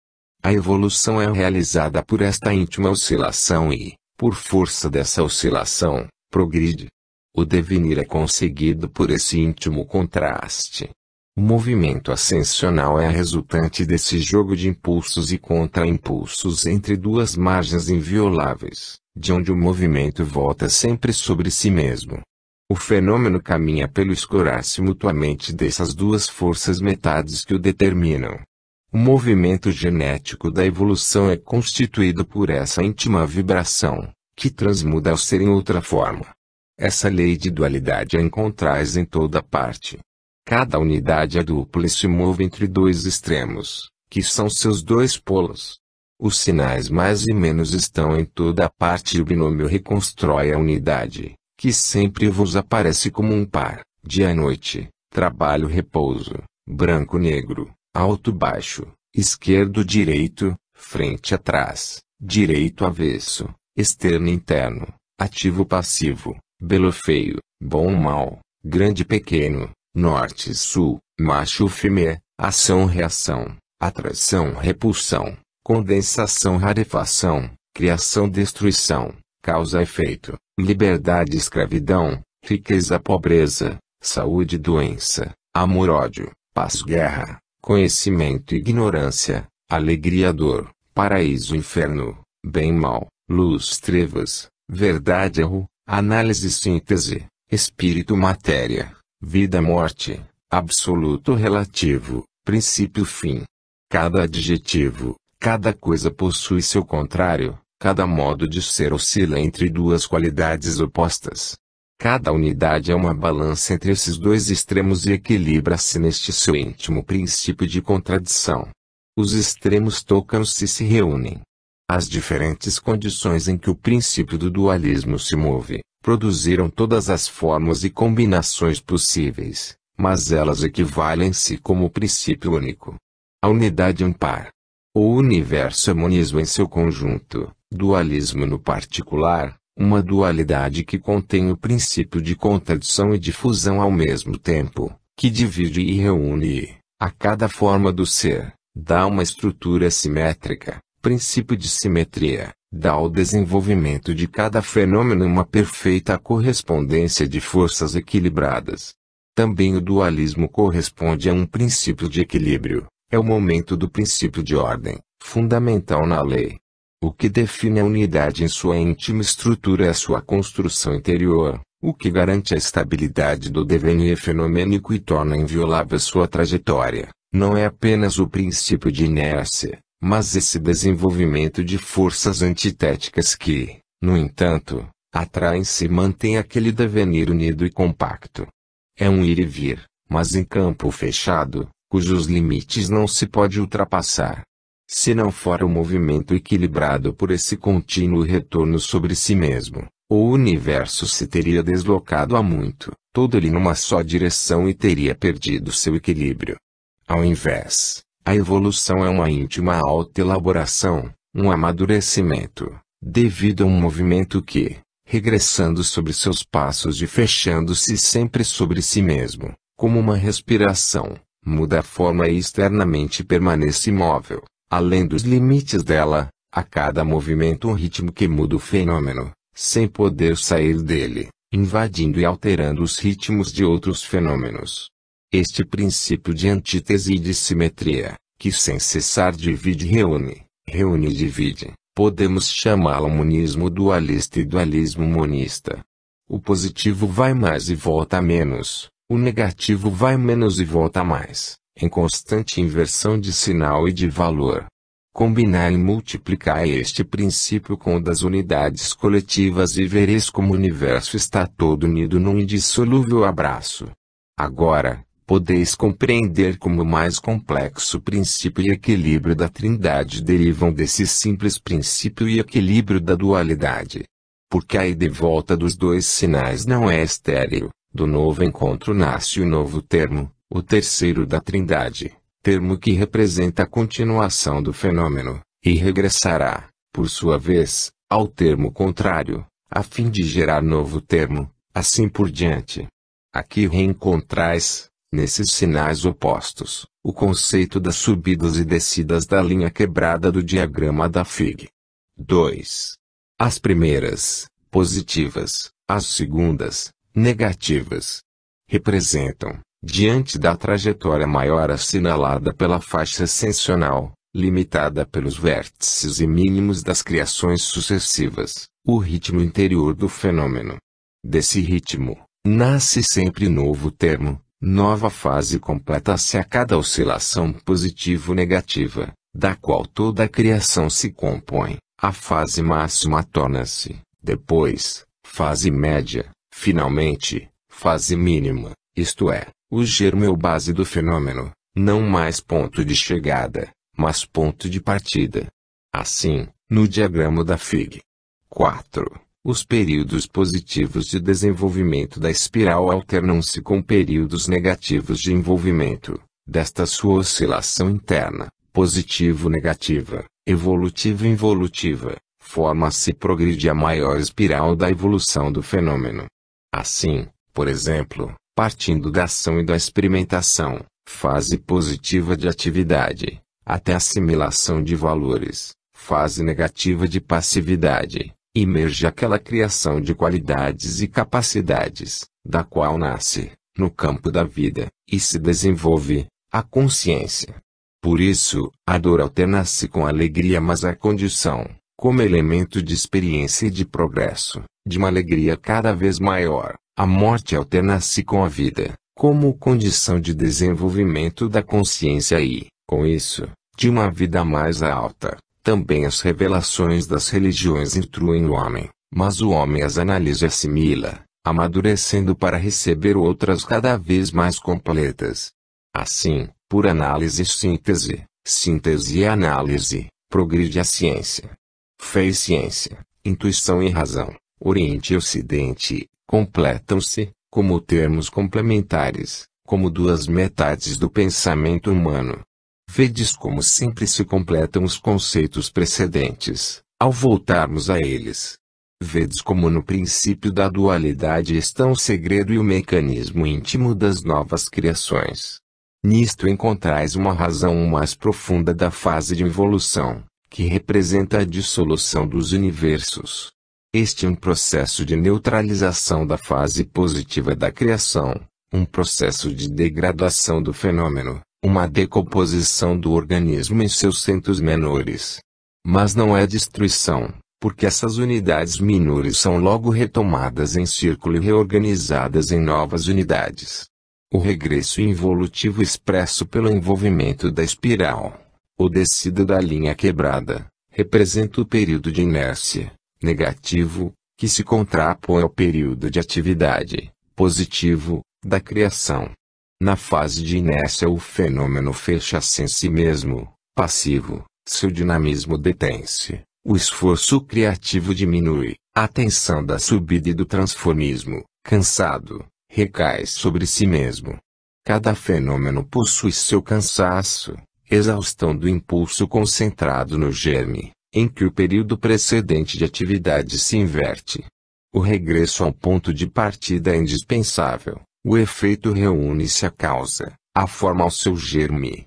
A evolução é realizada por esta íntima oscilação e, por força dessa oscilação, progride. O devenir é conseguido por esse íntimo contraste. O movimento ascensional é a resultante desse jogo de impulsos e contra-impulsos entre duas margens invioláveis, de onde o movimento volta sempre sobre si mesmo. O fenômeno caminha pelo escorar-se mutuamente dessas duas forças metades que o determinam. O movimento genético da evolução é constituído por essa íntima vibração, que transmuda ao ser em outra forma. Essa lei de dualidade a encontrais em toda parte. Cada unidade é dupla e se move entre dois extremos, que são seus dois polos. Os sinais mais e menos estão em toda parte e o binômio reconstrói a unidade, que sempre vos aparece como um par, dia e noite, trabalho-repouso, branco-negro, alto-baixo, esquerdo-direito, frente-atrás, direito-avesso, externo-interno, ativo-passivo, belo-feio, bom-mal, grande-pequeno, norte-sul, macho-fêmea, ação-reação, atração-repulsão, condensação-rarefação, criação-destruição, causa-efeito, liberdade-escravidão, riqueza-pobreza, saúde-doença, amor-ódio, paz-guerra, conhecimento-ignorância, alegria-dor, paraíso-inferno, bem-mal, luz-trevas, verdade-erro, análise-síntese, espírito-matéria, vida-morte, absoluto-relativo, princípio-fim. Cada adjetivo, cada coisa possui seu contrário, cada modo de ser oscila entre duas qualidades opostas. Cada unidade é uma balança entre esses dois extremos e equilibra-se neste seu íntimo princípio de contradição. Os extremos tocam-se e se reúnem. As diferentes condições em que o princípio do dualismo se move, produziram todas as formas e combinações possíveis, mas elas equivalem-se como princípio único. A unidade é um par. O universo é monismo em seu conjunto, dualismo no particular, uma dualidade que contém o princípio de contradição e de fusão ao mesmo tempo, que divide e reúne, a cada forma do ser, dá uma estrutura simétrica, princípio de simetria, dá ao desenvolvimento de cada fenômeno uma perfeita correspondência de forças equilibradas. Também o dualismo corresponde a um princípio de equilíbrio, é o momento do princípio de ordem, fundamental na lei. O que define a unidade em sua íntima estrutura é a sua construção interior, o que garante a estabilidade do devenir fenomênico e torna inviolável sua trajetória. Não é apenas o princípio de inércia, mas esse desenvolvimento de forças antitéticas que, no entanto, atraem-se e mantêm aquele devenir unido e compacto. É um ir e vir, mas em campo fechado, cujos limites não se pode ultrapassar. Se não for o movimento equilibrado por esse contínuo retorno sobre si mesmo, o universo se teria deslocado há muito, todo ele numa só direção e teria perdido seu equilíbrio. Ao invés, a evolução é uma íntima autoelaboração, um amadurecimento, devido a um movimento que, regressando sobre seus passos e fechando-se sempre sobre si mesmo, como uma respiração, muda a forma e externamente permanece imóvel. Além dos limites dela, a cada movimento um ritmo que muda o fenômeno, sem poder sair dele, invadindo e alterando os ritmos de outros fenômenos. Este princípio de antítese e de simetria, que sem cessar divide e reúne, reúne e divide, podemos chamá-lo monismo dualista e dualismo monista. O positivo vai mais e volta menos, o negativo vai menos e volta mais, em constante inversão de sinal e de valor. Combinar e multiplicar este princípio com o das unidades coletivas e vereis como o universo está todo unido num indissolúvel abraço. Agora, podeis compreender como o mais complexo princípio e equilíbrio da Trindade derivam desse simples princípio e equilíbrio da dualidade. Porque a ida e volta dos dois sinais não é estéril, do novo encontro nasce o novo termo, o terceiro da Trindade, termo que representa a continuação do fenômeno, e regressará, por sua vez, ao termo contrário, a fim de gerar novo termo, assim por diante. Aqui reencontrais, nesses sinais opostos, o conceito das subidas e descidas da linha quebrada do diagrama da Fig. 2. As primeiras, positivas, as segundas, negativas, representam, diante da trajetória maior assinalada pela faixa ascensional, limitada pelos vértices e mínimos das criações sucessivas, o ritmo interior do fenômeno. Desse ritmo, nasce sempre novo termo, nova fase completa-se a cada oscilação positivo-negativa, da qual toda a criação se compõe. A fase máxima torna-se, depois, fase média, Finalmente, fase mínima, isto é, o germe ou base do fenômeno, não mais ponto de chegada, mas ponto de partida. Assim, no diagrama da Fig. 4, os períodos positivos de desenvolvimento da espiral alternam-se com períodos negativos de envolvimento, desta sua oscilação interna, positivo-negativa, evolutiva-involutiva, forma-se e progride a maior espiral da evolução do fenômeno. Assim, por exemplo, partindo da ação e da experimentação, fase positiva de atividade, até assimilação de valores, fase negativa de passividade, emerge aquela criação de qualidades e capacidades, da qual nasce, no campo da vida, e se desenvolve, a consciência. Por isso, a dor alterna-se com a alegria, mas a condição, como elemento de experiência e de progresso, de uma alegria cada vez maior, a morte alterna-se com a vida, como condição de desenvolvimento da consciência e, com isso, de uma vida mais alta. Também as revelações das religiões instruem o homem, mas o homem as analisa e assimila, amadurecendo para receber outras cada vez mais completas. Assim, por análise e síntese, síntese e análise, progride a ciência. Fé e ciência, intuição e razão, Oriente e Ocidente, completam-se, como termos complementares, como duas metades do pensamento humano. Vedes como sempre se completam os conceitos precedentes, ao voltarmos a eles. Vedes como no princípio da dualidade estão o segredo e o mecanismo íntimo das novas criações. Nisto encontrais uma razão mais profunda da fase de evolução, que representa a dissolução dos universos. Este é um processo de neutralização da fase positiva da criação, um processo de degradação do fenômeno, uma decomposição do organismo em seus centros menores. Mas não é destruição, porque essas unidades menores são logo retomadas em círculo e reorganizadas em novas unidades. O regresso involutivo expresso pelo envolvimento da espiral, ou descida da linha quebrada, representa o período de inércia, negativo, que se contrapõe ao período de atividade, positivo, da criação. Na fase de inércia o fenômeno fecha-se em si mesmo, passivo, seu dinamismo detém-se, o esforço criativo diminui, a tensão da subida e do transformismo, cansado, recai sobre si mesmo. Cada fenômeno possui seu cansaço, exaustão do impulso concentrado no germe, em que o período precedente de atividade se inverte. O regresso ao ponto de partida é indispensável. O efeito reúne-se à causa, a forma ao seu germe.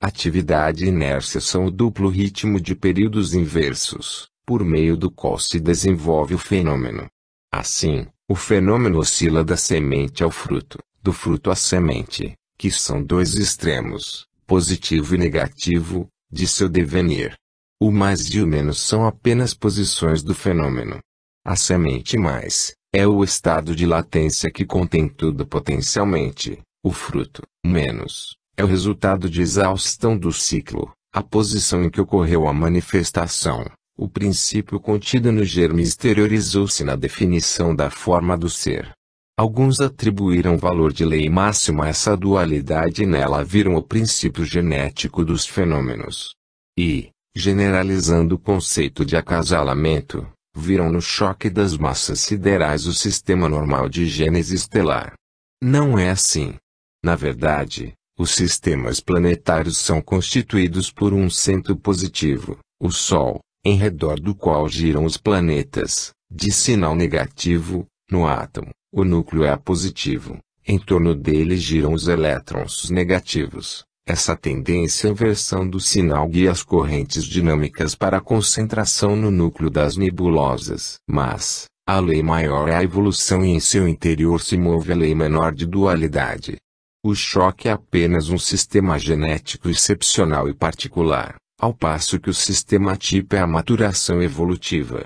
Atividade e inércia são o duplo ritmo de períodos inversos, por meio do qual se desenvolve o fenômeno. Assim, o fenômeno oscila da semente ao fruto, do fruto à semente, que são dois extremos, positivo e negativo, de seu devenir. O mais e o menos são apenas posições do fenômeno. A semente mais é o estado de latência que contém tudo potencialmente, o fruto, menos, é o resultado de exaustão do ciclo, a posição em que ocorreu a manifestação, o princípio contido no germe exteriorizou-se na definição da forma do ser. Alguns atribuíram valor de lei máxima a essa dualidade e nela viram o princípio genético dos fenômenos. E, generalizando o conceito de acasalamento, viram no choque das massas siderais o sistema normal de gênese estelar. Não é assim. Na verdade, os sistemas planetários são constituídos por um centro positivo, o Sol, em redor do qual giram os planetas, de sinal negativo, no átomo, o núcleo é positivo, em torno dele giram os elétrons negativos. Essa tendência à inversão do sinal guia as correntes dinâmicas para a concentração no núcleo das nebulosas. Mas, a lei maior é a evolução e em seu interior se move a lei menor de dualidade. O choque é apenas um sistema genético excepcional e particular, ao passo que o sistema tipo é a maturação evolutiva.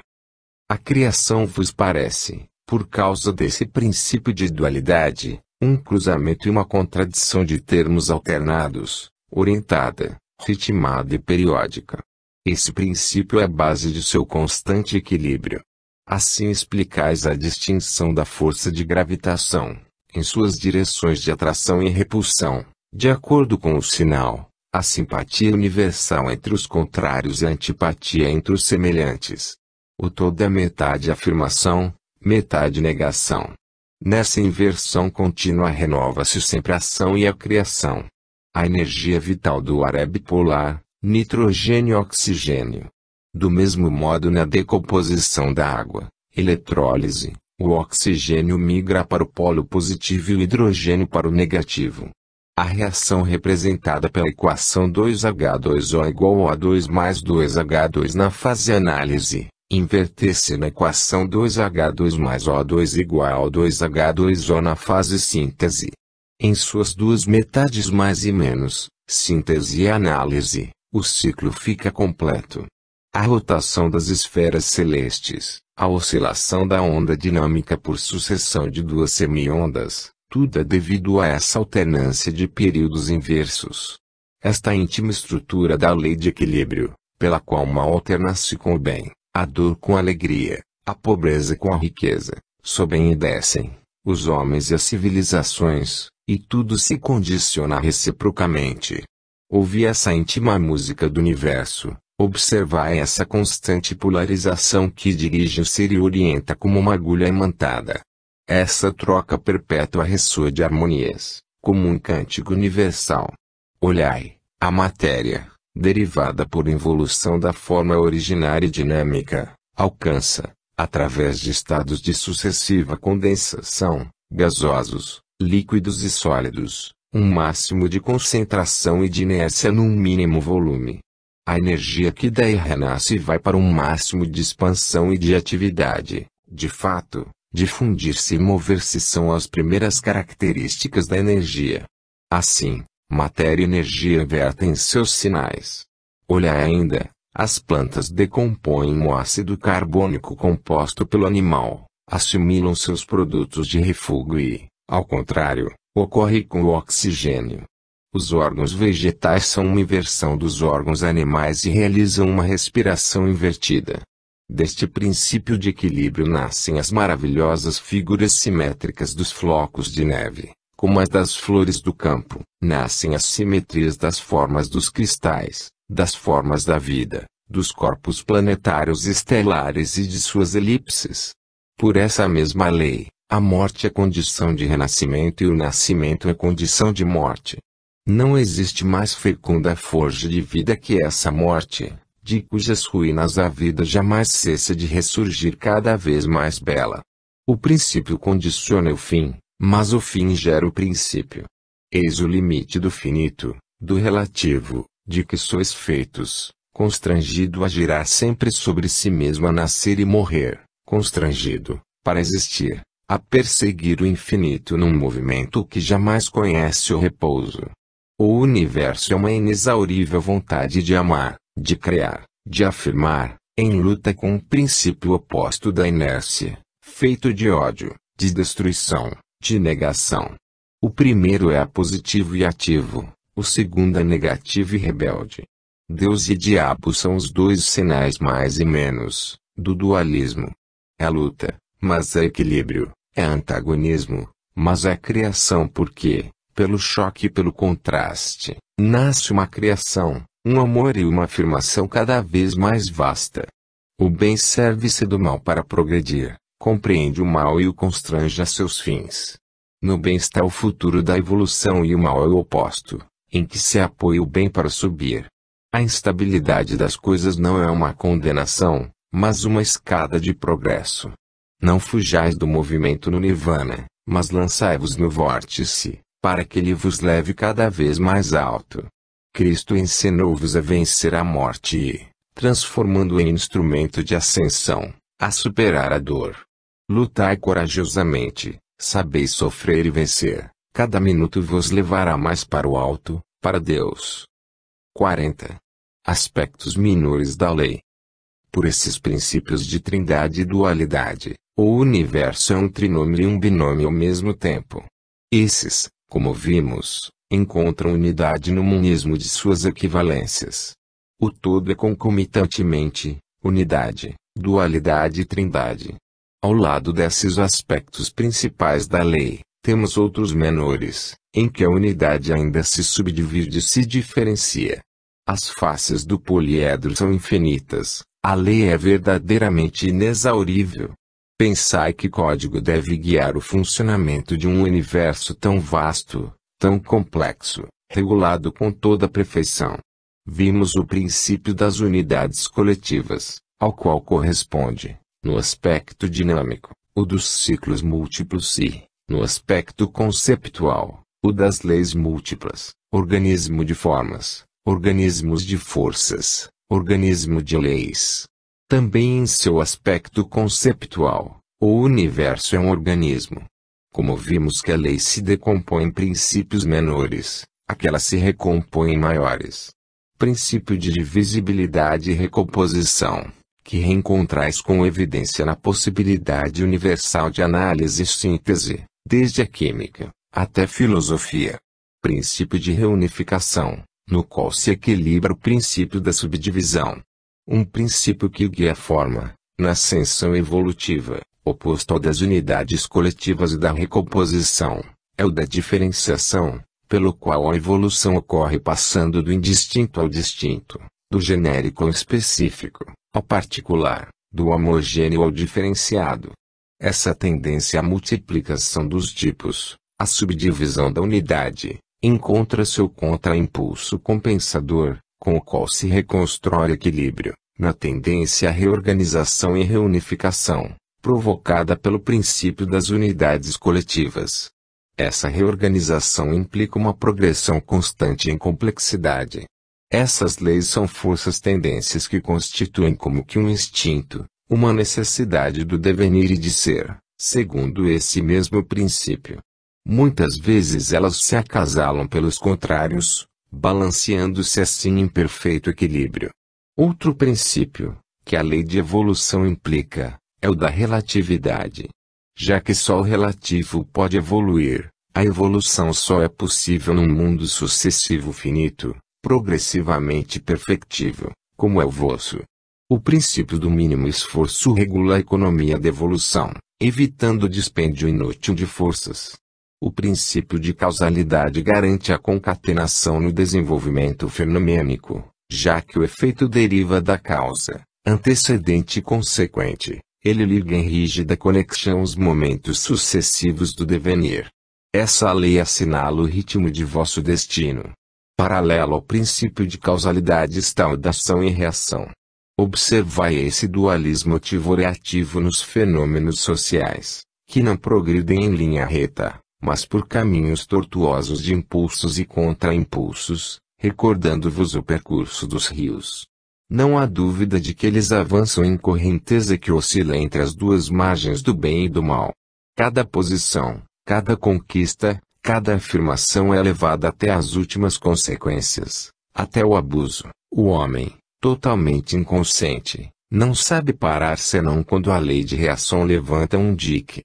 A criação vos parece, por causa desse princípio de dualidade, um cruzamento e uma contradição de termos alternados, orientada, ritmada e periódica. Esse princípio é a base de seu constante equilíbrio. Assim explicais a distinção da força de gravitação, em suas direções de atração e repulsão, de acordo com o sinal, a simpatia universal entre os contrários e a antipatia entre os semelhantes. O todo é metade afirmação, metade negação. Nessa inversão contínua renova-se sempre a ação e a criação. A energia vital do ar é bipolar, nitrogênio e oxigênio. Do mesmo modo na decomposição da água, eletrólise, o oxigênio migra para o polo positivo e o hidrogênio para o negativo. A reação representada pela equação 2H2O igual a 2 mais 2H2 na fase análise, inverter-se na equação 2H2 mais O2 igual a 2H2O na fase síntese. Em suas duas metades mais e menos, síntese e análise, o ciclo fica completo. A rotação das esferas celestes, a oscilação da onda dinâmica por sucessão de duas semiondas, tudo é devido a essa alternância de períodos inversos. Esta íntima estrutura da lei de equilíbrio, pela qual o mal alterna-se com o bem, a dor com a alegria, a pobreza com a riqueza, sobem e descem, os homens e as civilizações, e tudo se condiciona reciprocamente. Ouvi essa íntima música do universo. Observar essa constante polarização que dirige o ser e orienta como uma agulha imantada. Essa troca perpétua ressoa de harmonias, como um cântico universal. Olhai, a matéria, derivada por involução da forma originária e dinâmica, alcança, através de estados de sucessiva condensação, gasosos, líquidos e sólidos, um máximo de concentração e de inércia num mínimo volume. A energia que daí renasce vai para um máximo de expansão e de atividade. De fato, difundir-se e mover-se são as primeiras características da energia. Assim, matéria e energia invertem seus sinais. Olha ainda, as plantas decompõem o ácido carbônico composto pelo animal, assimilam seus produtos de refúgio e, ao contrário, ocorre com o oxigênio. Os órgãos vegetais são uma inversão dos órgãos animais e realizam uma respiração invertida. Deste princípio de equilíbrio nascem as maravilhosas figuras simétricas dos flocos de neve, como as das flores do campo, nascem as simetrias das formas dos cristais, das formas da vida, dos corpos planetários e estelares e de suas elipses. Por essa mesma lei, a morte é condição de renascimento e o nascimento é condição de morte. Não existe mais fecunda forja de vida que essa morte, de cujas ruínas a vida jamais cessa de ressurgir cada vez mais bela. O princípio condiciona o fim, mas o fim gera o princípio. Eis o limite do finito, do relativo, de que sois feitos, constrangido a girar sempre sobre si mesmo a nascer e morrer, constrangido, para existir, a perseguir o infinito num movimento que jamais conhece o repouso. O universo é uma inexaurível vontade de amar, de criar, de afirmar, em luta com o princípio oposto da inércia, feito de ódio, de destruição, de negação. O primeiro é positivo e ativo, o segundo é negativo e rebelde. Deus e diabo são os dois sinais mais e menos, do dualismo. É luta, mas é equilíbrio, é antagonismo, mas é criação porque, pelo choque e pelo contraste, nasce uma criação, um amor e uma afirmação cada vez mais vasta. O bem serve-se do mal para progredir, compreende o mal e o constrange a seus fins. No bem está o futuro da evolução e o mal é o oposto, em que se apoia o bem para subir. A instabilidade das coisas não é uma condenação, mas uma escada de progresso. Não fujais do movimento no nirvana, mas lançai-vos no vórtice, para que ele vos leve cada vez mais alto. Cristo ensinou-vos a vencer a morte e, transformando-o em instrumento de ascensão, a superar a dor. Lutai corajosamente, sabeis sofrer e vencer, cada minuto vos levará mais para o alto, para Deus. 40. Aspectos menores da lei. Por esses princípios de trindade e dualidade, o universo é um trinômio e um binômio ao mesmo tempo. Esses, como vimos, encontram unidade no monismo de suas equivalências. O todo é concomitantemente, unidade, Dualidade e trindade. Ao lado desses aspectos principais da lei, temos outros menores, em que a unidade ainda se subdivide e se diferencia. As faces do poliedro são infinitas, a lei é verdadeiramente inexaurível. Pensai que código deve guiar o funcionamento de um universo tão vasto, tão complexo, regulado com toda perfeição. Vimos o princípio das unidades coletivas, ao qual corresponde, no aspecto dinâmico, o dos ciclos múltiplos e, no aspecto conceptual, o das leis múltiplas, organismo de formas, organismos de forças, organismo de leis. Também em seu aspecto conceptual, o universo é um organismo. Como vimos que a lei se decompõe em princípios menores, aquela se recompõe em maiores. Princípio de divisibilidade e recomposição, que reencontrais com evidência na possibilidade universal de análise e síntese, desde a química, até filosofia. Princípio de reunificação, no qual se equilibra o princípio da subdivisão. Um princípio que guia a forma, na ascensão evolutiva, oposto ao das unidades coletivas e da recomposição, é o da diferenciação, pelo qual a evolução ocorre passando do indistinto ao distinto, do genérico ao específico, ao particular, do homogêneo ao diferenciado. Essa tendência à multiplicação dos tipos, a subdivisão da unidade, encontra seu contraimpulso compensador, com o qual se reconstrói equilíbrio, na tendência à reorganização e reunificação, provocada pelo princípio das unidades coletivas. Essa reorganização implica uma progressão constante em complexidade. Essas leis são forças tendências que constituem como que um instinto, uma necessidade do devenir e de ser, segundo esse mesmo princípio. Muitas vezes elas se acasalam pelos contrários, balanceando-se assim em perfeito equilíbrio. Outro princípio, que a lei de evolução implica, é o da relatividade. Já que só o relativo pode evoluir, a evolução só é possível num mundo sucessivo finito, progressivamente perfectível, como é o vosso. O princípio do mínimo esforço regula a economia da evolução, evitando o dispêndio inútil de forças. O princípio de causalidade garante a concatenação no desenvolvimento fenomênico, já que o efeito deriva da causa, antecedente e consequente. Ele liga em rígida conexão os momentos sucessivos do devenir. Essa lei assinala o ritmo de vosso destino. Paralelo ao princípio de causalidade está o da ação e reação. Observai esse dualismo ativo-reativo nos fenômenos sociais, que não progridem em linha reta, mas por caminhos tortuosos de impulsos e contraimpulsos, recordando-vos o percurso dos rios. Não há dúvida de que eles avançam em correnteza que oscila entre as duas margens do bem e do mal. Cada posição, cada conquista, cada afirmação é levada até as últimas consequências, até o abuso. O homem, totalmente inconsciente, não sabe parar senão quando a lei de reação levanta um dique.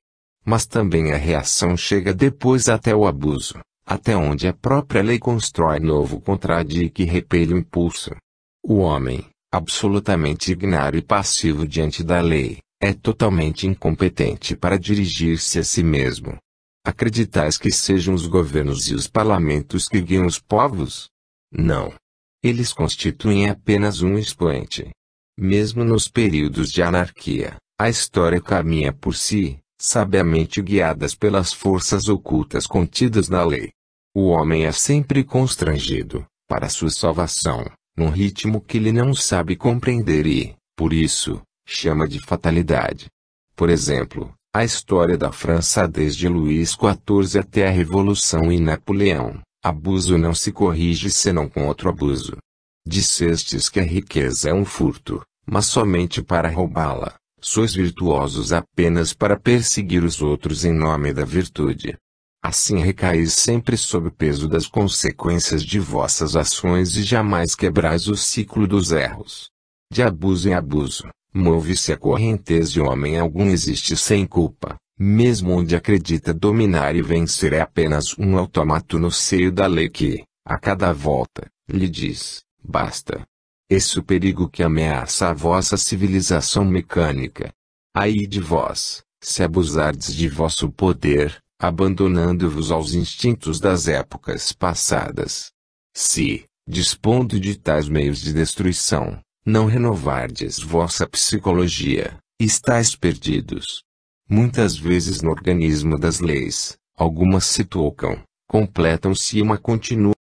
Mas também a reação chega depois até o abuso, até onde a própria lei constrói novo contradique e repele o impulso. O homem, absolutamente ignário e passivo diante da lei, é totalmente incompetente para dirigir-se a si mesmo. Acreditais que sejam os governos e os parlamentos que guiam os povos? Não. Eles constituem apenas um expoente. Mesmo nos períodos de anarquia, a história caminha por si, sabiamente guiadas pelas forças ocultas contidas na lei. O homem é sempre constrangido, para sua salvação, num ritmo que ele não sabe compreender e, por isso, chama de fatalidade. Por exemplo, a história da França desde Luís XIV até a Revolução e Napoleão, abuso não se corrige senão com outro abuso. Dissestes que a riqueza é um furto, mas somente para roubá-la. Sois virtuosos apenas para perseguir os outros em nome da virtude. Assim recaís sempre sob o peso das consequências de vossas ações e jamais quebrais o ciclo dos erros. De abuso em abuso, move-se a correnteza e homem algum existe sem culpa, mesmo onde acredita dominar e vencer é apenas um autômato no seio da lei que, a cada volta, lhe diz, basta. Esse o perigo que ameaça a vossa civilização mecânica. Ai de vós, se abusardes de vosso poder, abandonando-vos aos instintos das épocas passadas. Se, dispondo de tais meios de destruição, não renovardes vossa psicologia, estáis perdidos. Muitas vezes no organismo das leis, algumas se tocam, completam-se e uma continua